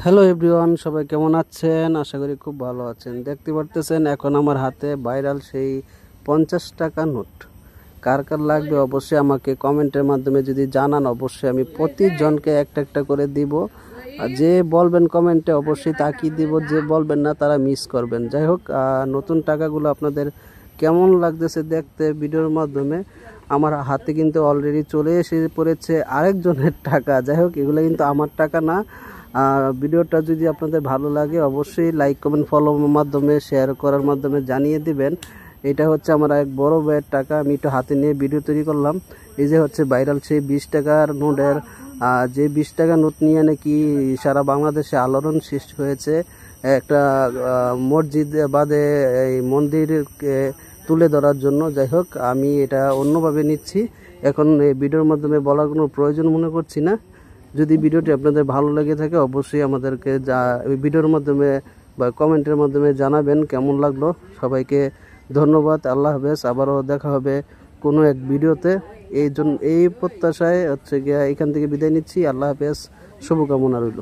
Hello everyone, সবাই কেমন আছেন? আশা করি খুব ভালো আছেন। দেখতে পারতেছেন এখন আমার হাতে ভাইরাল সেই 50 টাকা নোট। কার কার লাগবে অবশ্যই আমাকে কমেন্টের মাধ্যমে যদি জানান, অবশ্যই আমি প্রতিজনকে একটা একটা করে দিব। আর যে বলবেন কমেন্টে অবশ্যই তাকিয়ে দিব, যে বলবেন না তারা মিস করবেন। যাই হোক, নতুন টাকাগুলো আপনাদের কেমন লাগতেছে দেখতে ভিডিওর মাধ্যমে। আমার হাতে কিন্তু অলরেডি চলে এসে পড়েছে আরেকজনের টাকা। যাই হোক, এগুলো কিন্তু আমার টাকা না। ভিডিওটা যদি আপনাদের ভালো লাগে অবশ্যই লাইক কমেন্ট ফলোর মাধ্যমে শেয়ার করার মাধ্যমে জানিয়ে দিবেন। এটা হচ্ছে আমার এক বড় ভাইয়ের টাকা, আমি একটু হাতে নিয়ে ভিডিও তৈরি করলাম। এই যে হচ্ছে ভাইরাল সেই 20 টাকার নোটের, যে 20 টাকা নোট নিয়ে নাকি সারা বাংলাদেশে আলোড়ন সৃষ্টি হয়েছে। একটা মসজিদ বাদে এই মন্দিরকে তুলে ধরার জন্য। যাই হোক, আমি এটা অন্যভাবে নিচ্ছি, এখন এই ভিডিওর মাধ্যমে বলার কোনো প্রয়োজন মনে করছি না। যদি ভিডিওটি আপনাদের ভালো লেগে থাকে অবশ্যই আমাদেরকে ভিডিওর মাধ্যমে বা কমেন্টের মাধ্যমে জানাবেন কেমন লাগলো। সবাইকে ধন্যবাদ, আল্লাহ হাফেজ। আবারও দেখা হবে কোনো এক ভিডিওতে। এই প্রত্যাশায় হচ্ছে গিয়া এখান থেকে বিদায় নিচ্ছি। আল্লাহ হাফেজ, শুভকামনা রইল।